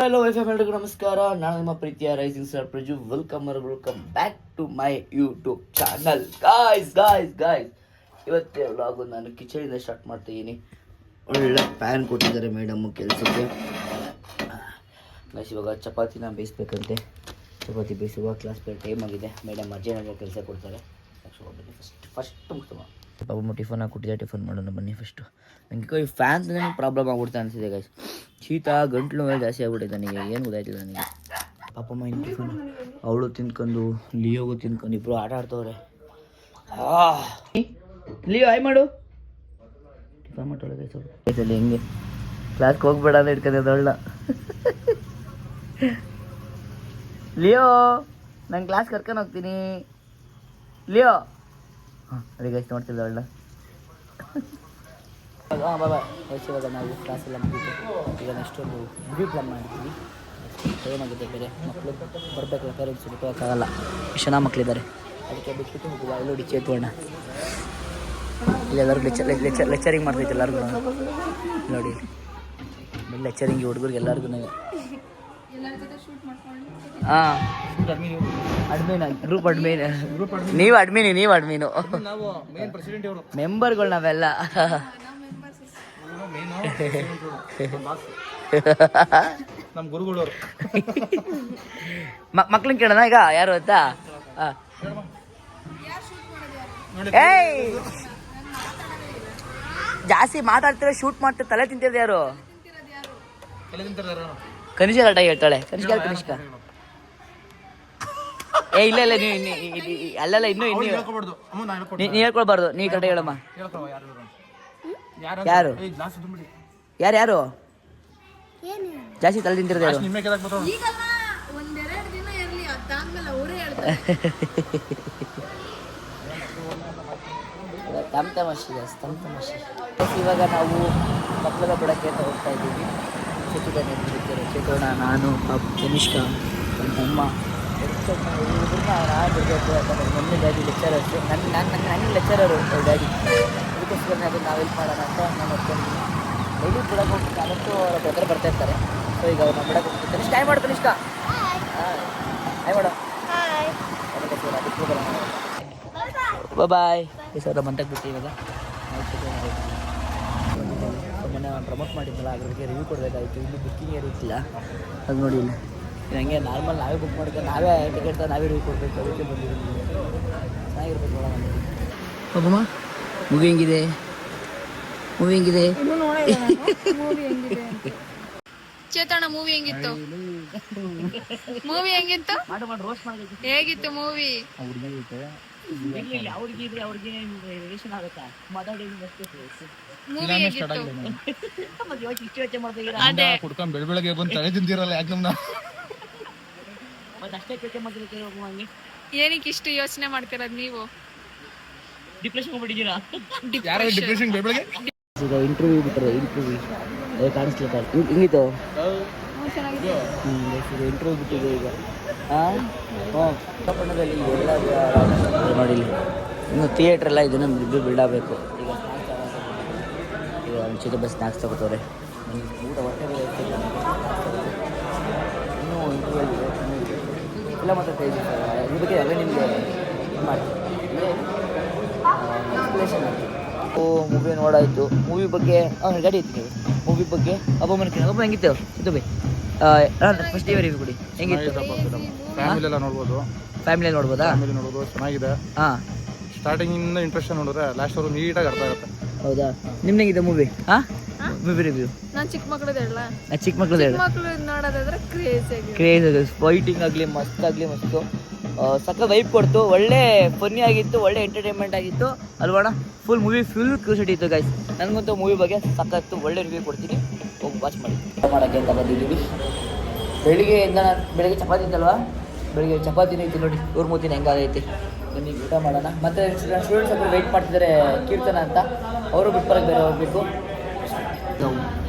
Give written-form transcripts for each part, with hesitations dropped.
Hello ಎಲ್ಲರಿಗೂ ನಮಸ್ಕಾರ. ನಾನು ನಿಮ್ಮ ಪ್ರೀತಿಯ rising star Praju. Welcome back to my YouTube channel. Guys ಇವತ್ತೇ ವ್ಲಾಗು ನಾನು ಕಿಚನಿಂದ ಸ್ಟಾರ್ಟ್ ಮಾಡ್ತಿದ್ದೀನಿ. ಒಳ್ಳೆ ಪ್ಯಾನ್ ಕೊಟ್ಟಿದ್ದಾರೆ ಮೇಡಮ್ ಕೆಲಸಕ್ಕೆ. ಗೈಸ್ ಇವಾಗ ಚಪಾತಿನ ಬೇಯಿಸ್ಬೇಕಂತೆ. ಚಪಾತಿ ಬೇಯಿಸುವ ಕ್ಲಾಸ್ ಟೈಮ್ ಆಗಿದೆ. ಮೇಡಮ್ ಅರ್ಜೆಂಟಾಗಿ ಕೆಲಸ ಕೊಡ್ತಾರೆ. ಬನ್ನಿ ಫಸ್ಟ್ ಮುಗಿಸ್ತಮ್ಮ. ಪಾಪ ಟಿಫನ್ ಹಾಕ್ಕೊಟ್ಟಿದ್ದೆ, ಟಿಫನ್ ಮಾಡೋಣ ಬನ್ನಿ ಫಸ್ಟು. ನನಗೆ ಫ್ಯಾನ್ಸ್ ಪ್ರಾಬ್ಲಮ್ ಆಗ್ಬಿಡ್ತಾ ಅನಿಸಿದೆ ಗೈಸ್. ಶೀತ ಗಂಟ್ಲು ಮೇಲೆ ಜಾಸ್ತಿ ಆಗ್ಬಿಟ್ಟಿದೆ ನನಗೆ, ಏನು ಗೊತ್ತಾಯ್ತಿಲ್ಲ ನನಗೆ. ಪಾಪಮ್ಮ ಇನ್ನು ಟಿಫನ್ ಅವಳು ತಿನ್ಕೊಂಡು ಲಿಯೋಗೂ ತಿನ್ಕೊಂಡು ಇಬ್ಬರು ಆಟ ಆಡ್ತವ್ರೆ. ಲಿಯೋ ಆಯ್ ಮಾಡು ಟಿಫನ್ ಮಾಡೋಳೆ ಗೈಸ್. ಅವಳು ಹೆಂಗೆ ಕ್ಲಾಸ್ಗೆ ಹೋಗ್ಬೇಡ ಅಂತ ಇಟ್ಕೊಂಡಿದ್ದವಳ. ಲಿಯೋ ನಾನು ಕ್ಲಾಸ್ ಕರ್ಕೊಂಡು ಹೋಗ್ತೀನಿ ಲಿಯೋ. ಹಾಂ ಅದೇ ಗೈಸ್ ನೋಡ್ತಿದ್ದ ಅವಳ. ಬಾಯ್ ಇವಾಗ ನಾವು ಕ್ಲಾಸೆಲ್ಲ ಮುಗಿತು. ಈಗ ನೆಕ್ಸ್ಟ್ ಒಂದು ಮೂವಿ ಪ್ಲಾನ್ ಮಾಡಿದ್ದೀವಿ. ಟೈಮ್ ಆಗಿದೆ, ಬೇರೆ ಮಕ್ಕಳು ಬರಬೇಕಲ್ಲ, ಪೇರೆಂಟ್ಸ್ ಬಿಟ್ಟೋಕ್ಕಾಗಲ್ಲ. ಎಷ್ಟು ಜನ ಮಕ್ಕಳಿದ್ದಾರೆ, ಅದಕ್ಕೆ ಬಿಟ್ಬಿಟ್ಟು ಹೋಗುವ. ನೋಡಿ ಚೇತೋಣ ಇಲ್ಲೆಲ್ಲರೂ ಲೆಕ್ಚರಿಂಗ್ ಮಾಡ್ತೈತೆ ಎಲ್ಲರಿಗೂ. ನೋಡಿ ಲೆಕ್ಚರಿಂಗ್ ಹುಡುಗರಿಗೆ ಎಲ್ಲರಿಗೂ. ಹಾಂ ಅಡ್ಮಿನ್, ಗ್ರೂಪ್ ಅಡ್ಮಿನ್. ನೀವು ಅಡ್ಮಿನು ಮೆಂಬರ್ಗಳು ನಾವೆಲ್ಲ. ನಮ್ಮ ಗುರುಗಳವರು ಮಕ್ಳನ್ನ ಕೇಳೋಣ ಈಗ ಯಾರು ಅಂತ. ಜಾಸ್ತಿ ಮಾತಾಡ್ತಿರೋ ಶೂಟ್ ಮಾಡ್ತಾರೆ, ತಲೆ ತಿಂತಿರೋದು ಯಾರು? ಕನಿಷ್ಕ ಕರೆಕ್ಟಾಗಿ ಹೇಳ್ತಾಳೆ. ಕನಿಷ್ಕ ಇಲ್ಲ ಅಲ್ಲೆಲ್ಲ ಇನ್ನೂ ನೀ ಹೇಳ್ಕೊಳ್ಬಾರ್ದು. ನೀ ಕರೆಕ್ಟಾಗಿ ಹೇಳಮ್ಮ. ಯಾರು ಜಾಸ್ತಿ ತಲೆ ತಿಂತಿರೋದು ಯಾರು? ತಮಾಷೆ. ಇವಾಗ ನಾವು ಮಕ್ಕಳೆಲ್ಲ ಬಿಡೋಕ್ಕೆ ಅಂತ ಹೋಗ್ತಾ ಇದ್ದೀವಿ. ಚೇತೋಣ, ನಾನು, ಕನಿಷ್ಕ, ನನ್ನ ಅಮ್ಮ ಬಿಡಬೇಕು. ಯಾಕಂದರೆ ಮಮ್ಮಿ ಡ್ಯಾಡಿ ಲೆಕ್ಚರರ್ಸು. ನನ್ನ ಲೆಕ್ಚರರು ಡ್ಯಾಡಿ. ಅದಕ್ಕೋಸ್ಕರ ಅದನ್ನು ನಾವು ಹೆಲ್ಪ್ ಮಾಡೋಣ ಅಂತ ನಾನು ಹೊತ್ಕೊಂಡಿದ್ದೀನಿ. ಡೈಲಿ ಬಿಡೋಕೆ ಹೋಗ್ತೀನಿ, ಅದಕ್ಕೂ ಅವರ ಬ್ರದರ್ ಬರ್ತಾ ಇರ್ತಾರೆ. ಸೊ ಈಗ ಅವ್ರನ್ನ ಬಿಡೋಕೆ ಹೋಗ್ತೀನಿ. ಕನಿಷ್ಕ ಹಾಯ್ ಮಾಡು. ಕನಿಷ್ಕ ಹಾಯ್ ಮಾಡು. ಬಾಯ್. ಈ ಸರ್ ಮಂತಕ್ಕೆ ಬಿಟ್ಟು ಇವಾಗ ಮೊನ್ನೆ ನಾನು ಪ್ರಮೋಟ್ ಮಾಡಿದ್ದಲ್ಲ, ಅದ್ರ ಬಗ್ಗೆ ರಿವ್ಯೂ ಕೊಡಬೇಕಾಗಿತ್ತು. ಇಲ್ಲಿ ಬುಕ್ಕಿಂಗ್ ಇರುತ್ತಿಲ್ಲ. ಅದು ನೋಡಿ ಇಲ್ಲಿ ನನಗೆ ನಾರ್ಮಲ್ ನಾವೇ ಬುಕ್ ಮಾಡ್ಕೊಂಡು ನಾವೇ ಟಿಕೆಟ್ ನಾವೇ ರಿವ್ಯೂ ಕೊಡಬೇಕು. ಅದಕ್ಕೆ ಬಂದಿದ್ದೀನಿ. ಚೆನ್ನಾಗಿರ್ಬೇಕು ನೋಡೋಣ. ಪಾಪಮ್ಮ ಮೂವಿ ಹೆಂಗಿದೆ? ಚೇತಣ್ಣ ಮೂವಿ ಹೆಂಗಿತ್ತು? ಹೇಗಿತ್ತು ಮೂವಿ? ಬೆಳಗ್ಗೆ ಬಂದು ತಲೆ ತಿಂತೀರಲ್ಲ, ಯಾಕೆ ನಮ್ನ ಏನಕ್ಕೆ ಇಷ್ಟು ಯೋಚನೆ ಮಾಡ್ತಿರೋದು ನೀವು? ಡಿಪ್ರೆಷನ್ ಹೋಗ್ಬಿಟ್ಟಿದ್ದೀರಾ? ಡಿಪ್ರೆಷನ್ ಬೆಳಗ್ಗೆ ಈಗ ಇಂಟರ್ವ್ಯೂ ಬಿಟ್ಟರೆ ಕಾಣಿಸ್ಲಿಲ್ಲ. ಹಿಂಗಿತ್ತು ಇಂಟರ್ವ್ಯೂ ಬಿಟ್ಟಿದೆ ಈಗ. ಪಟ್ಟಣದಲ್ಲಿ ಎಲ್ಲ ನೋಡಿ ಇನ್ನು ಥಿಯೇಟ್ರ್ ಎಲ್ಲ ಇದನ್ನು ಬಿಲ್ಡ್ ಆಗಬೇಕು. ಈಗ ಮುಂಚೆ ಬಸ್ ಸ್ನ್ಯಾಕ್ಸ್ ತಗೋತವ್ರೆ. ಊಟ ಹೊಟ್ಟೆ ಇನ್ನೂ ಇಂಟರ್ವ್ಯೂ ಎಲ್ಲ ಮಾತಾಡ್ತಾ ಇದ್ದೀವಿ. ಇದ್ರ ಬಗ್ಗೆ ಅವೇ ನಿಮಗೆ ಮಾಡ್ತೀವಿ ಎಕ್ಸ್ಪ್ಲೇಷನ್ ಆಗಿ. ಮೂವಿ ನೋಡಾಯಿತು. ಮೂವಿ ಬಗ್ಗೆ ಗಾಡಿ ಇತ್ತು. ಮೂವಿ ಬಗ್ಗೆ ಒಬ್ಬ ಹೆಂಗಿತ್ತು ಇದು ಬೈ ಫಸ್ಟ್ ಡೇ ರಿವ್ಯೂ ಕೊಡಿ. ಹೆಂಗಿತ್ತು? ಫ್ಯಾಮಿಲಿ ನೋಡ್ಬೋದು. ಫ್ಯಾಮಿಲಿ ನೋಡ್ಬೋದಾ? ಫ್ಯಾಮಿಲಿ ನೋಡ್ಬೋದು, ಚೆನ್ನಾಗಿದೆ. ಹಾಂ, ಸ್ಟಾರ್ಟಿಂಗ್ ಇಂದ ಇಂಟ್ರೆಸ್ಟ್ ನೋಡಿದ್ರೆ ಲಾಸ್ಟ್ ಅವರು ನೀಟಾಗಿ ಅರ್ಥ ಆಗುತ್ತೆ. ಹೌದಾ? ನಿಮ್ಗೆ ಹೆಂಗಿದೆ ಮೂವಿ? ಮೂವಿ ರಿವ್ಯೂ ನಾನು ಚಿಕ್ಕ ಮಕ್ಕಳದ್ದು ನೋಡೋದಾದ್ರೆ ಕ್ರೇಜ್ ಫೈಟಿಂಗ್ ಆಗಲಿ ಮಸ್ತು ಸಕ್ಕ ವೈಬ್ ಕೊಡ್ತು. ಒಳ್ಳೆ ಫನ್ನಿ ಆಗಿತ್ತು, ಒಳ್ಳೆ ಎಂಟರ್ಟೈನ್ಮೆಂಟ್ ಆಗಿತ್ತು ಅಲ್ವಾಣ. ಫುಲ್ ಕ್ಯೂರಿಯಾಸಿಟಿ ಇತ್ತು ಗೈಸ್. ನನಗಂತೂ ಮೂವಿ ಬಗ್ಗೆ ಸಕ್ಕತ್ತು ಒಳ್ಳೆ ರಿವ್ಯೂ ಕೊಡ್ತೀನಿ, ಹೋಗಿ ವಾಚ್ ಮಾಡಿ. ಮಾಡೋಕ್ಕೆ ಅಂತ ಬಂದಿದ್ದೀವಿ. ಬೆಳಿಗ್ಗೆ ಚಪಾತಿ ಇತ್ತಲ್ವಾ? ಬೆಳಿಗ್ಗೆ ಚಪಾತಿನೇ ಇತ್ತು ನೋಡಿ. ಇವ್ರ ಮೂತಿನ ಹೆಂಗಾಗೈತಿ. ಬನ್ನಿ ಊಟ ಮಾಡೋಣ. ಮತ್ತು ಸ್ಟೂಡೆಂಟ್ಸ್ ಒಬ್ಬರು ವೆಯ್ಟ್ ಮಾಡ್ತಿದ್ದಾರೆ, ಕೀರ್ತನ ಅಂತ. ಅವರು ಬಿಟ್ಬರಕ್ಕೆ ಬೇರೆ ಹೋಗಬೇಕು. ನಾವು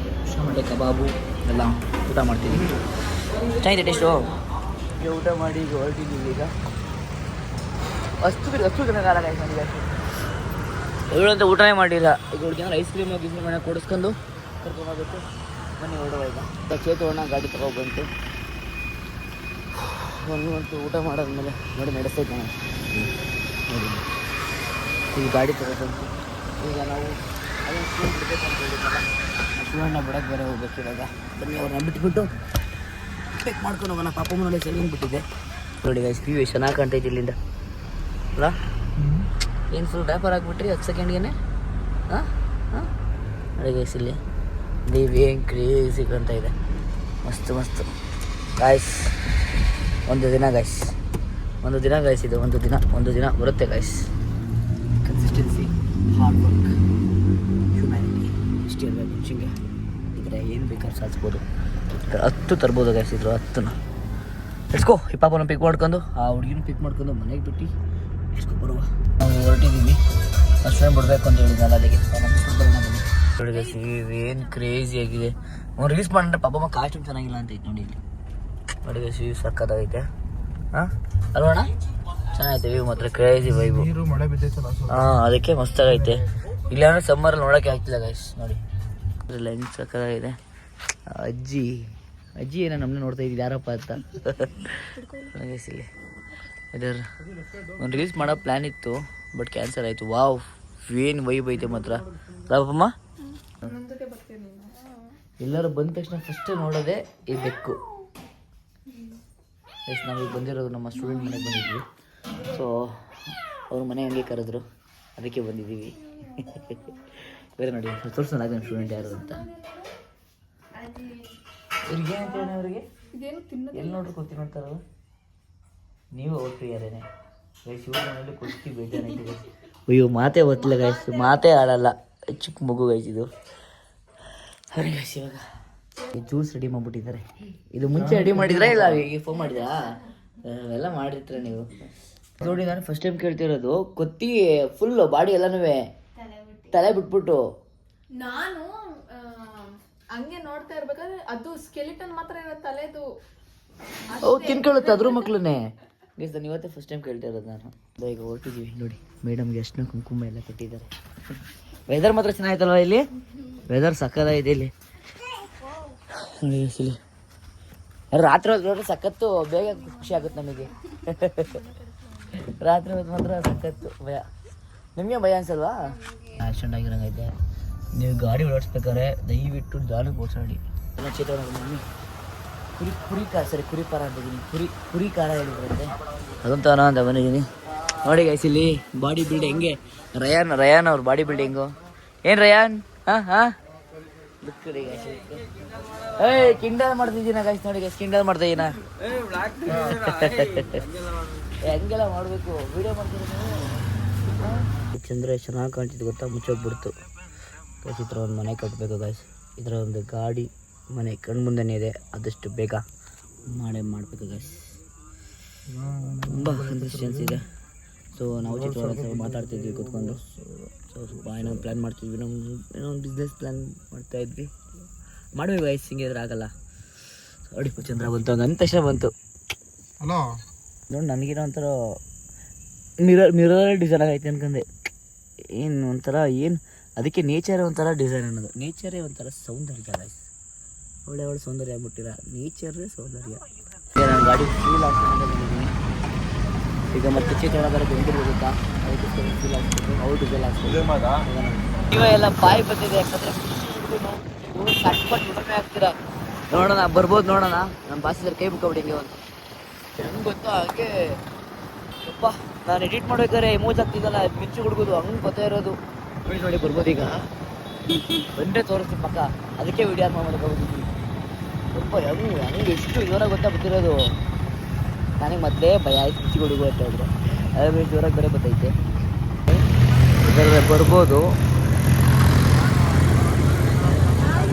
ಟೊಮೆಟೊ ಕಬಾಬು ಎಲ್ಲ ಊಟ ಮಾಡ್ತೀವಿ. ಚೆನ್ನಾಗಿದೆ ಟೇಸ್ಟು. ಈಗ ಊಟ ಮಾಡಿ ಈಗ ಹೊರಟಿದ್ದೀವಿ. ಈಗ ಅಷ್ಟು ಜನಗಾಲ ನನಗೆ ಇವಳಂತ ಊಟನೇ ಮಾಡಿಲ್ಲ. ಈಗ ಹುಡುಗಿ ಐಸ್ ಕ್ರೀಮ್ ಕೊಡಿಸ್ಕೊಂಡು ಕರ್ಕೊಂಡು ಹೋಗ್ಬೇಕು. ಬನ್ನಿ ಹೊರಡುವ ಈಗ. ಚೇತುವಣ್ಣ ಗಾಡಿ ತಗೊಬಂತು. ಒಂದು ಊಟ ಮಾಡಾದ್ಮೇಲೆ ನೋಡಿ ನಡೆಸ್ತೈತೆ ನಾನು ನೋಡಿ ಈಗ ಗಾಡಿ ತಗೊಬಂತು. ಈಗ ನಾವು ಅದನ್ನು ಸ್ಕೂಲ್ ಬಿಡ್ಬೇಕು ಅಂತ ಹೇಳಿದ್ನಲ್ಲ, ಶಿವಣ್ಣ ಬಿಡಕ್ಕೆ ಬೇರೆ ಹೋಗ್ಬೇಕು ಇವಾಗ. ಬನ್ನಿ ಅವ್ರನ್ನ ಬಿಟ್ಬಿಟ್ಟು ಪಿಕ್ ಮಾಡ್ಕೊಂಡು ಹೋಗೋಣ. ಪಾಪಮ್ಮನಲ್ಲಿ ಸೆಲಿಂಗ್ ಬಿಟ್ಟಿದೆ ನೋಡಿ ಗೈಸ್. ವ್ಯೂ ಚೆನ್ನಾಗಿ ಕಾಣ್ತೈತಿ ಇಲ್ಲಿಂದ ಅಲ್ಲ? ಏನು ಫುಲ್ ರ್ಯಾಪರ್ ಆಗಿಬಿಟ್ರಿ 10 ಸೆಕೆಂಡ್ಗೆ. ಹಾಂ ಹಾಂ ನೋಡಿ ಗೈಸ್, ಇಲ್ಲಿ ನೀವೇನು ಕ್ರೇಜಿ ಕಾಣ್ತಾ ಇದೆ. ಮಸ್ತು ಮಸ್ತು ಗಾಯ್ಸ್. ಒಂದು ದಿನ ಗಾಯ್ಸ್ ಇದು ಒಂದು ದಿನ ಬರುತ್ತೆ guys. Consistency, hard work, humanity ಇಷ್ಟು ಇರಬೇಕು ಮನುಷ್ಯಂಗೆ. ಇದ್ರೆ ಏನು ಬೇಕಾದ್ರೂ ಸಾಧಿಸ್ಬೋದು. 10 ತರ್ಬೋದು ಗಾಯ್ಸ್. ಇದ್ರು 10ನ ಎಸ್ಕೋ. ಈ ಪಾಪನ ಪಿಕ್ ಮಾಡ್ಕೊಂಡು ಆ ಹುಡುಗಿನ ಪಿಕ್ ಮಾಡ್ಕೊಂಡು ಮನೆಗೆ ಬಿಟ್ಟು ಎಸ್ಕೋ ಬರುವ. ನಾವು ಹೊರಟಿದ್ದೀವಿ. ಅಷ್ಟೊಂದು ಬಿಡಬೇಕು ಅಂತ ಹೇಳಿದ್ನಲ್ಲ, ಅದಕ್ಕೆ ನೋಡಿ ಗೈಸ್ ಏನು ಕ್ರೇಜಿ ಆಗಿದೆ. ಅವ್ನು ರೀಲ್ಸ್ ಮಾಡಿದ್ರೆ ಪಾಪಮ್ಮ ಕಾಸ್ಟ್ಯೂಮ್ ಚೆನ್ನಾಗಿಲ್ಲ ಅಂತ ಐತೆ ನೋಡಿ ಇಲ್ಲಿ. ನೋಡಿ ಗೈಸ್ ವ್ಯೂ ಸಕ್ಕತ್ತಾಗೈತೆ. ಹಾಂ ಅಲ್ವಣ್ಣ? ಚೆನ್ನಾಗೈತೆ ವ್ಯೂ ಮಾತ್ರ, ಕ್ರೇಜಿ ವೈಬು. ಮಳೆ ಬಿದ್ದೈತೆ. ಹಾಂ ಅದಕ್ಕೆ ಮಸ್ತಾಗೈತೆ. ಇಲ್ಲಾಂದ್ರೆ ಸಮ್ಮರಲ್ಲಿ ನೋಡೋಕ್ಕೆ ಆಗ್ತಿಲ್ಲ ಗೈಸ್. ನೋಡಿ ಹೆಂಗೆ ಸಕ್ಕತ್ತಾಗಿದೆ. ಅಜ್ಜಿ ಏನೋ ನಮ್ಮನ್ನ ನೋಡ್ತಾ ಇದ್ದೀವಿ ಯಾರಪ್ಪ ಅಂತ ಗೈಸ್. ಇಲ್ಲಿ ಇದರ ಒಂದು ರೀಲ್ಸ್ ಮಾಡೋ ಪ್ಲ್ಯಾನ್ ಇತ್ತು, ಬಟ್ ಕ್ಯಾನ್ಸಲ್ ಆಯಿತು. ವಾವ್ ಏನು ವೈಬ್ ಐತೆ ಮಾತ್ರ ಪಾಪಮ್ಮ. ಎಲ್ಲರೂ ಬಂದ ತಕ್ಷಣ ಫಸ್ಟ್ ನೋಡೋದೇ ಈ ಬೆಕ್ಕು. ಎಷ್ಟು ನಾವೀಗ ಬಂದಿರೋದು ನಮ್ಮ ಸ್ಟೂಡೆಂಟ್ ಮನೆಗೆ ಬಂದಿದ್ವಿ. ಸೊ ಅವ್ರ ಮನೆ ಹಂಗೆ ಕರೆದ್ರು, ಅದಕ್ಕೆ ಬಂದಿದ್ದೀವಿ. ಬೇರೆ ನೋಡಿ ತೋರಿಸೋಣ ನಮ್ಮ ಸ್ಟೂಡೆಂಟ್ ಯಾರು ಅಂತ. ಇವ್ರಿಗೆ ಏನಂತ ಹೇಳಿ ಅವ್ರಿಗೆ ಎಲ್ಲಿ ನೋಡ್ರಿ ಕೊಡ್ತೀನಿ ನೋಡ್ತಾರಲ್ಲ ನೀವು ಅವ್ರ ಪ್ರಿಯರೇನೆ ಗೈಸ್. ಇವ್ರ ಮನೇಲಿ ಕೊಡ್ತಿ ಬೇಜಾರಾಗಿದೆ. ಅಯ್ಯೋ ಮಾತೇ ಗೊತ್ತಿಲ್ಲ ಗೈಸ್, ಮಾತೇ ಆಡಲ್ಲ. ಚಿಕ್ಕ ಮಗು ಗೈಸ್ ಇದು. ಸರಿ ಗೈಸ್, ಇವಾಗ ಜ್ಯೂಸ್ ರೆಡಿ ಮಾಡಿಬಿಟ್ಟಿದ್ದಾರೆ. ಇದು ಮುಂಚೆ ರೆಡಿ ಮಾಡಿದ್ರಾ ಇಲ್ಲ ಈಗ ಫೋನ್ ಮಾಡಿದ್ರಾ? ಎಲ್ಲ ಮಾಡಿರ್ತೀರ ನೀವು ನೋಡಿ. ನಾನು ಫಸ್ಟ್ ಟೈಮ್ ಕೇಳ್ತಿರೋದು ಕೊತ್ತಿ ಫುಲ್ ಬಾಡಿ ಎಲ್ಲನೂ ತಲೆ ಬಿಟ್ಬಿಟ್ಟು. ನಾನು ಹಂಗೆ ನೋಡ್ತಾ ಇರ್ಬೇಕಾದ್ರೆ ಅದು ಸ್ಕೆಲಿಟನ್ ಮಾತ್ರ ಇರೋ ತಲೆದು ತಿನ್ಕೊಳ್ಳುತ್ತೆ ಅದ್ರ ಮಕ್ಳನ್ನೇ ಗೈಸ್. ನಾನು ಇವತ್ತೇ ಫಸ್ಟ್ ಟೈಮ್ ಕೇಳ್ತಾ ಇರೋದು ನಾನು. ಈಗ ಹೊರಟಿದ್ದೀವಿ ನೋಡಿ. ಮೇಡಮ್ಗೆ ಎಷ್ಟು ಕುಂಕುಮ ಎಲ್ಲ ಕೊಟ್ಟಿದ್ದಾರೆ. ವೆದರ್ ಮಾತ್ರ ಚೆನ್ನಾಗಿತ್ತಲ್ವ ಇಲ್ಲಿ? ವೆದರ್ ಸಕ್ಕತ್ತಾಗಿದೆ ಇಲ್ಲಿ ನೋಡಿ ಇಲ್ಲಿ. ರಾತ್ರಿ ಹೊತ್ತು ನೋಡ್ರೆ ಸಖತ್ತು ಬೇಗ ಖುಷಿ ಆಗುತ್ತೆ ನಮಗೆ. ರಾತ್ರಿ ಹೊತ್ತು ಮಾತ್ರ ಸಖತ್ತು ಭಯ. ನಿಮಗೆ ಭಯ ಅನ್ಸಲ್ವಾ? ಆಕ್ಸಿಡೆಂಟ್ ಆಗಿರೋಂಗೈತೆ. ನೀವು ಗಾಡಿ ಓಡಿಸ್ಬೇಕಾದ್ರೆ ದಯವಿಟ್ಟು ಜಾಲಕ್ಕೆ ಓಡಿಸಾಡಿ. ಎಲ್ಲ ಚೇತೋಣ ಮಮ್ಮಿ ಕುರಿ ಖಾರ ಅಂತಿದ್ದೀನಿ. ಕುರಿ ಖಾರ ಹೇಳಿದ್ರಂತೆ, ಅದಂತ ಅಂತ ಬಂದಿದ್ದೀನಿ ನೋಡಿ ಗೈಸ್. ಇಲ್ಲಿ ಬಾಡಿ ಬಿಲ್ಡ್ ಹೆಂಗೆ ರಯಾನ್ ಅವ್ರ ಬಾಡಿ ಬಿಲ್ಡಿಂಗು. ಏನು ರಯಾನ್? ಹಾಂ ಕಿಂಡಲ್ ಮಾಡ್ತಿದ್ದೀನ ಗೈಸ್. ನೋಡಿ ಗೈಸ್ ಕಿಂಡಲ್ ಮಾಡ್ತಾ ಇದೀನ. ಹೆಂಗೆಲ್ಲ ಮಾಡಬೇಕು ವಿಡಿಯೋ ಮಾಡ್ತಿದ್ದೀನಿ. ಚಂದ್ರ ಚೆನ್ನಾಗಿ ಕಾಣ್ತಿದ್ದು ಗೊತ್ತಾ? ಮುಚ್ಚೋಗ್ಬಿಡ್ತು ಗೈಸ್. ಈ ಥರ ಒಂದು ಮನೆ ಕಟ್ಟಬೇಕು ಗೈಸ್. ಈ ಥರ ಒಂದು ಗಾಡಿ ಮನೆ ಕಣ್ಮುಂದೆನೇ ಇದೆ, ಆದಷ್ಟು ಬೇಗ ಮಾಡಬೇಕು ಗೈಸ್. ತುಂಬ ಕನ್ಸಿಸ್ಟೆನ್ಸ್ ಇದೆ. ಸೊ ನಾವು ಚಿತ್ರದುರ್ಗ ಮಾತಾಡ್ತಿದ್ವಿ ಕೂತ್ಕೊಂಡು. ಸೊ ಸ್ವಲ್ಪ ಏನೋ ಪ್ಲ್ಯಾನ್ ಮಾಡ್ತಿದ್ವಿ, ಏನೋ ಒಂದು ಬಿಸ್ನೆಸ್ ಪ್ಲ್ಯಾನ್ ಮಾಡ್ತಾಯಿದ್ವಿ. ಮಾಡುವೆ ಗೈಸ್, ಹಿಂಗೆ ಇದ್ರೆ ಆಗಲ್ಲ. ನೋಡಿ ಚಂದ್ರ ಬಂತು, ಹಂಗೆ ಅಂದ ತಕ್ಷಣ ಬಂತು ನೋಡಿ. ನನಗೇನೋ ಒಂಥರ ಮಿರರ್ ಡಿಸೈನ್ ಆಗೈತೆ ಅನ್ಕೊಂಡೆ. ಏನು ಒಂಥರ ಏನು ಅದಕ್ಕೆ ನೇಚರೇ ಒಂಥರ ಡಿಸೈನ್ ಅನ್ನೋದು. ನೇಚರೇ ಒಂಥರ ಸೌಂದರ್ಯ ಗೈಸ್. ಒಳ್ಳೆ ಸೌಂದರ್ಯ ಆಗ್ಬಿಟ್ಟಿರ. ನೇಚರೇ ಸೌಂದರ್ಯ. ನಾನು ಗಾಡಿ ಫೀಲ್ ಹಾಕ್ಕೊಂಡು ಬಂದಿದ್ದೀನಿ. ಈಗ ಮತ್ತೆ ಚಿತ್ರದುರ್ಗ ಬಂದಿರೋದಕ್ಕೆ ಅದಕ್ಕೆ ಫೀಲ್ ಹಾಕ್ಸ್ಬೇಕು. ಅವ್ರು ಡೀಸೆಲ್ ಹಾಕ್ಸ್ಬೇಕು. ಇವೆಲ್ಲ ಬಾಯಿ ಬಂದಿದೆ ಯಾಕಂದರೆ ಸಟ್ಪಟ್ಟು ಊಟನೇ ಆಗ್ತೀರ. ನೋಡೋಣ ಬರ್ಬೋದು, ನೋಡೋಣ. ನಮ್ಮ ಬಾಸಿದ್ರೆ ಕೈ ಮುಕ್ಕೊಬಿಟ್ಟಿಂಗೆ ಒಂದು ಹೆಂಗೆ ಗೊತ್ತಾ ಹಂಗೆ ಅಪ್ಪ. ನಾನು ಎಡಿಟ್ ಮಾಡ್ಬೇಕಾದ್ರೆ ಎಮೋಜ್ ಆಗ್ತಿದ್ದಲ್ಲ, ಮಿಂಚು ಹುಡುಗೋದು ಹಂಗೆ ಬರ್ತಾ ಇರೋದು ನೋಡಿ. ಬರ್ಬೋದು ಈಗ ಬಂದರೆ ತೋರಿಸ್ತೀನಿ ಪಕ್ಕ. ಅದಕ್ಕೆ ವಿಡಿಯೋ ಮಾಡೋಕ್ಕೆ ಹೋಗಿದ್ದೀನಿ. ಸ್ವಲ್ಪ ಹಂಗೆ ಎಷ್ಟು ಜೋರಾಗಿ ಗೊತ್ತಾ ಬರ್ತಿರೋದು. ನನಗೆ ಮೊದಲೇ ಭಯ ಆಯ್ತು ಮಿಂಚು ಹುಡುಗು ಅಂತ ಇದ್ರೆ. ಅದೇ ಜೋರಾಗಿ ಬೇರೆ ಬರ್ತೈತೆ. ಬರ್ಬೋದು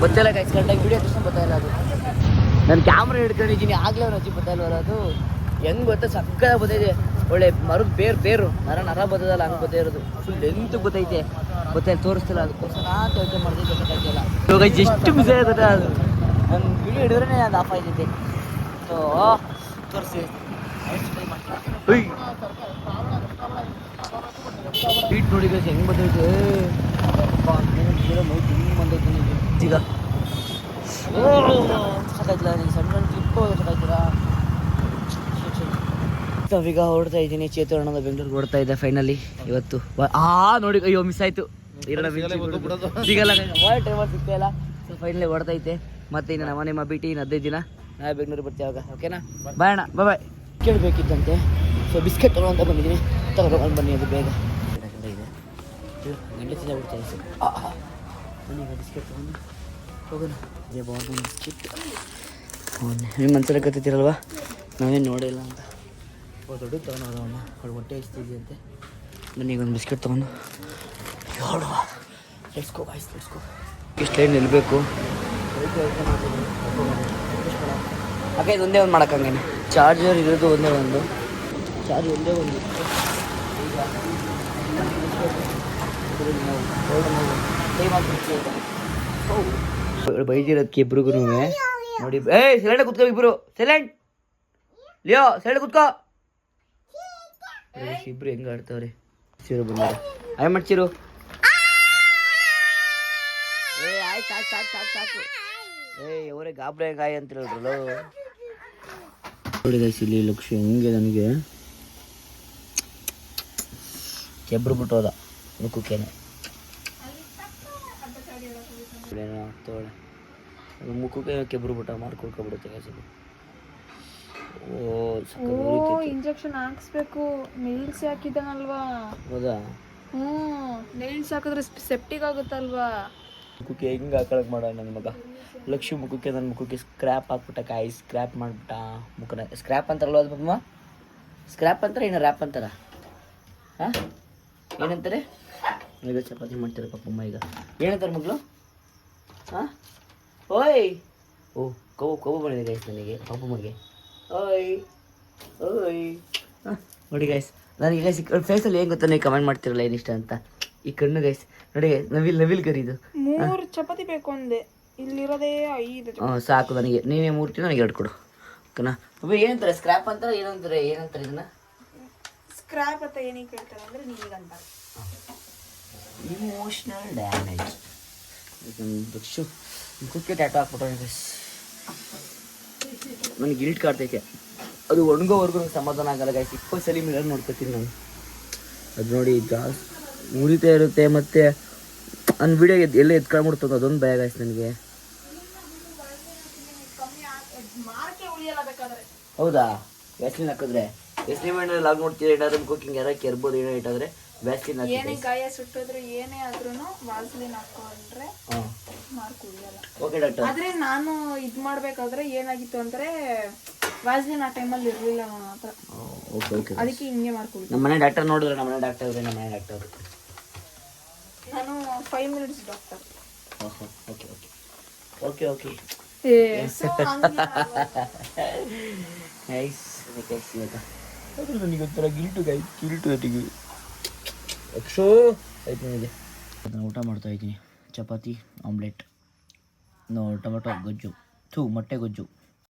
ಗೊತ್ತಿಲ್ಲ ಗೈಸ್. ಕರೆಕ್ಟಾಗಿ ವಿಡಿಯೋ ತಕ್ಷಣ ಗೊತ್ತಾಯಿಲ್ಲ ಅದು. ನಾನು ಕ್ಯಾಮ್ರಾ ಹಿಡ್ಕೊಂಡಿದ್ದೀನಿ ಆಗಲೇ ಅವ್ರು ಹಚ್ಚಿ ಗೊತ್ತಾಯಿಲ್ವಲ್ಲ ಅದು. ಹೆಂಗೆ ಗೊತ್ತಾ ಸಕ್ಕ ಬತ್ತೈತೆ. ಒಳ್ಳೆ ಮರದ ಬೇರು ನರ ಬರ್ತದಲ್ಲ ಹಂಗೆ ಬತ್ತಾ ಇರೋದು. ಫುಲ್ ಲೆಂತ್ ಗೊತ್ತೈತೆ. ಗೊತ್ತಾಯ್ತು ತೋರಿಸ್ತಿಲ್ಲ. ಅದಕ್ಕೋಸ್ಕರ ನಾನು ಯೋಚನೆ ಮಾಡಿದೆ, ಗೊತ್ತಾಗ್ತಿಲ್ಲ. ಇವಾಗ ಎಷ್ಟು ಮಿಸ್ ಆಗುತ್ತೆ ಅದು. ನನ್ನ ವಿಡಿಯೋ ಹಿಡಿದ್ರೆ ಅದು ಆಫ್ ಆಯ್ತೈತೆ. ಸೊ ತೋರಿಸಿ ಹೀಟ್ ನೋಡಿ ಗೈಸ್ ಹೆಂಗೆ ಬಂದೈತೆ. ಮೈ ತುಂಬ ಬಂದೈತೆ ಈಗ ಸಾಕಾಯ್ತಿಲ್ಲ ನನಗೆ ಸಣ್ಣ ಸಣ್ಣ ಕ್ಲಿಪ್ಪು ಸಾಕಾಯ್ತೀರಾ. ನಾವೀಗ ಹೊರಡ್ತಾ ಇದ್ದೀನಿ. ಚೇತು ಅಣ್ಣದ ಬೆಂಗಳೂರಿಗೆ ಹೊರಡ್ತಾ ಇದ್ದೆ ಫೈನಲಿ ಇವತ್ತು. ನೋಡಿ ಅಯ್ಯೋ ಮಿಸ್ ಆಯಿತು. ಸಿಗಲ್ಲ ಟೈಮಲ್ಲಿ ಸಿಗ್ತಾ ಇಲ್ಲ. ಸೊ ಫೈನಲಿ ಹೊರಡ್ತೈತೆ. ಮತ್ತೆ ಇನ್ನು ನಮ್ಮ ನಿಮ್ಮ ಭೇಟಿ ಇನ್ನು 15 ದಿನ ನಾಳೆ ಬೆಂಗಳೂರಿಗೆ ಬರ್ತೀವಿ ಅವಾಗ. ಓಕೆನಾ? ಬಾಯ್ ಅಣ್ಣ, ಬಾಯ್. ಕೇಳಬೇಕಿತ್ತಂತೆ. ಸೊ ಬಿಸ್ಕೆಟ್ ತೊಗೊಳ್ಳೋ ಬಂದಿದ್ದೀನಿ. ತಗೊಂಡು ಬನ್ನಿ, ಅದು ಬೇಗ ಇದೆ. ಗಂಟೆಸಿಂದ ಬಿಡ್ತಾರೆ ಸರ್. ಬನ್ನಿ ಈಗ ಬಿಸ್ಕೆಟ್ ತೊಗೊಂಡು ಹೋಗೋಣ. ಅದೇ ಬಾರ್ದು ಬಿಸ್ಕೆಟ್ ನಿಮ್ಮ ಮನ್ಸಲ್ಲಿ ಕತ್ತಿದ್ದೀರಲ್ವ, ನಾವೇನು ನೋಡಿಲ್ಲ ಅಂತ. ದೊಡ್ಡದು ತೊಗೊಂಡೋದವನ್ನ ಅವಳು ಹೊಟ್ಟೆ ಇಸ್ತಿದ್ಯಂತೆ. ಬನ್ನಿ ಈಗ ಒಂದು ಬಿಸ್ಕೆಟ್ ತೊಗೊಂಡು ಹೇಳುವ. Let's go guys, let's go. ಇಷ್ಟು ಲೈನ್ ನಿಲ್ಲಬೇಕು. ಹಾಗೆ ಇದು ಒಂದೇ ಒಂದು ಮಾಡೋಕ್ಕಂಗೇನೆ. ಚಾರ್ಜರ್ ಇರೋದು ಒಂದೇ ಒಂದು. ಚಾರ್ಜ್ ಒಂದೇ ಒಂದು. ಬೈದಿರೋದಕ್ಕೆ ಇಬ್ರಿಗೂ ನೋಡಿ. ಸೈಲೆಂಟ್ ಕುತ್ಕೋ ಇಬ್ರು. ಸೈಲೆಂಟ್ ಲಿಯೋ, ಸೈಲೆಂಟ್ ಕುತ್ಕೋ. ಇಬ್ರು ಹೆಂಗ ಆಡ್ತಾವ್ರೆ. ಚಿರು ಬಂದಾರ. ಆಯ್ ಮಾಡ್ಚಿರು. ಆಯ್ತು ಸಾಕು ಸಾಕು ಸಾಕು ಸಾಕು. ಅವರೇ ಗಾಬ್ರೆ ಗಾಯ ಅಂತ ಹೇಳಿದ್ರಲ್ಲ. ನೋಡಿ ಗೈಸ್, ಇಲ್ಲಿ ಲಕ್ಷ್ಯ ಹೆಂಗೆ ನನಗೆ ಕೆಬ್ರು ಬಿಟ್ಟೋದ ಮುಖಕ್ಕೇನೆ. ತೋಳೆ ಮುಖಕ್ಕೆ ಕೆಬ್ರು ಬಿಟ್ಟ ಮಾಡ್ಕೊಳ್ಕೊಬಿಡುತ್ತೆ ಗೈಸ್. ಇಂಜೆಕ್ಷನ್ ಹಾಕ್ಸ್ಬೇಕು. ನೈಲ್ಸ್ ಹಾಕಿದ್ದಾನಲ್ವಾ? ಹೌದಾ? ನೈಲ್ಸ್ ಹಾಕಿದ್ರೆ ಸೆಪ್ಟಿಕ್ ಆಗುತ್ತಲ್ವಾ? ಮುಖಕ್ಕೆ ಹೆಂಗೆ ಹಾಕೊಳಕ್ ಮಾಡ ನನ್ನ ಮಗ ಲಕ್ಷ್ಮಿ. ಮುಖಕ್ಕೆ ನನ್ನ ಮುಖಕ್ಕೆ ಸ್ಕ್ರ್ಯಾಪ್ ಹಾಕ್ಬಿಟ್ಟ ಕಾಯಿ. ಸ್ಕ್ರ್ಯಾಪ್ ಮಾಡಿಬಿಟ್ಟ ಮುಖನ. ಸ್ಕ್ರ್ಯಾಪ್ ಅಂತಾರಲ್ವ ಅದು ಪಮ್ಮ? ಸ್ಕ್ರ್ಯಾಪ್ ಅಂತಾರೆ ಏನೋ ರ್ಯಾಪ್ ಅಂತಾರ? ಹಾಂ ಏನಂತಾರೆ? ಈಗ ಚಪಾತಿ ಮಾಡ್ತಾರೆ ಪಪ್ಪಮ್ಮ. ಈಗ ಏನಂತಾರೆ ಮಗಳು? ಹಾಂ ಓಯ್. ಕೊಬ್ಬು ಬಂದಿದೆ ಗೈಸ್ ನನಗೆ ಪಪ್ಪಮ್ಮಗೆ. ಓಯ್ ಓಯ್. ನೋಡಿ ಗೈಸ್, ನನಗೆ ಗೈಸ್ ಫೇಸಲ್ಲಿ ಏನು ಗೊತ್ತಾ, ನೀವು ಕಮೆಂಟ್ ಮಾಡ್ತಿರಲ್ಲ ಏನಿಷ್ಟ ಅಂತ. ಈ ಕಣ್ಣು ಗೈಸ್ ನೋಡಿ, ನವಿಲ್ ಕರೀದು 3 ಚಪಾತಿ ಬೇಕು ಅಂದೆ. ಇಲ್ಲಿರೋದೇ 5. ಸಾಕು ನನಗೆ. ನೀನೇ 3 ತಿನ್ನು, ನನಗೆ 2 ಕೊಡು. ಓಕೆನಾ? ಏನಂತಾರೆ? ಸ್ಕ್ರ್ಯಾಪ್ ಅಂತಾರೆ ಏನಂತಾರೆ ಇದನ್ನ? ಸ್ಕ್ರ್ಯಾಪ್ ಅಂತ ಏನಕ್ಕೆ ಹೇಳ್ತಾರೆ ಅಂದರೆ ನೀಗಂತಾರೆ ಇಮೋಷ್ನಲ್ ಡ್ಯಾಮೇಜ್. ದಕ್ಷು ಮುಖಕ್ಕೆ ಟ್ಯಾಟೋ ಹಾಕ್ಬಿಟ್ರೆ ಗೈಸ್ ನನಗೆ ಗಿಲ್ಟ್ ಕಾಡ್ತೈತೆ. ಅದು ಒಣಗೋವರೆಗೂ ನಂಗೆ ಸಮಾಧಾನ ಆಗಲ್ಲ ಗೈಸ್. 20 ಸಲ ಮಿರರ್ ನೋಡ್ಕೊತೀನಿ ನಾನು. ಅದು ನೋಡಿ ಜಾಸ್ತಿ ಉರಿತಾ ಇರುತ್ತೆ. ಮತ್ತು ನನ್ನ ವಿಡಿಯೋ ಎಲ್ಲ ಎತ್ಕೊಂಡ್ಬಿಡ್ತದೆ. ಅದೊಂದು ಭಯ ಗೈಸ್ ನನಗೆ. ಹೌದಾ? ವ್ಯಾಸ್ಲಿನ್ ಹಾಕಿದ್ರೆ ವ್ಯಾಸ್ಲಿನ್ ಮೇಲೆ ಲಾಗ್ ನೋಡ್ತೀರಾ? ಏನಾದ್ರು ಕುಕಿಂಗ್ ಯಾರು ಕೆರ್ಬೋದು ಏನೋ ಇಟ್ಟಾದ್ರೆ ವ್ಯಾಸ್ಲಿನ್ ಹಾಕಿ. ಏನೇ ಗಾಯ ಸುಟ್ಟಿದ್ರು ಏನೇ ಆದ್ರೂ ವ್ಯಾಸ್ಲಿನ್ ಹಾಕೊಂಡ್ರೆ ಮಾರ್ಕ್ ಉಳಿಯಲ್ಲ. Okay doctor. ಆದ್ರೆ ನಾನು ಇದು ಮಾಡ್ಬೇಕಾದ್ರೆ ಏನಾಗಿತ್ತು ಅಂದ್ರೆ ವ್ಯಾಸ್ಲಿನ್ ಆ ಟೈಮಲ್ಲಿ ಇರಲಿಲ್ಲ ನನ್ನ ಹತ್ರ. Okay okay. ಅದಕ್ಕೆ ಹಿಂಗೆ ಮಾಡ್ಕೊಳ್ಳಿ. ನಮ್ಮ ಮನೆ ಡಾಕ್ಟರ್ ನೋಡಿದ್ರೆ ನಮ್ಮ ಮನೆ ಡಾಕ್ಟರ್ ಅವ್ರೆ. ನಾನು 5 minutes doctor. Okay okay okay okay. Nice nice. ಇವಾಗ ನನಗೆ ಒಂಥರ ಗಿಲ್ಟು ನನಗೆ. ಅಕ್ಷೋ ಆಯ್ತು ನನಗೆ. ನಾನು ಊಟ ಮಾಡ್ತಾ ಇದ್ದೀನಿ. ಚಪಾತಿ ಆಮ್ಲೆಟ್, ಟೊಮೆಟೊ ಗೊಜ್ಜು, ಮೊಟ್ಟೆ ಗೊಜ್ಜು.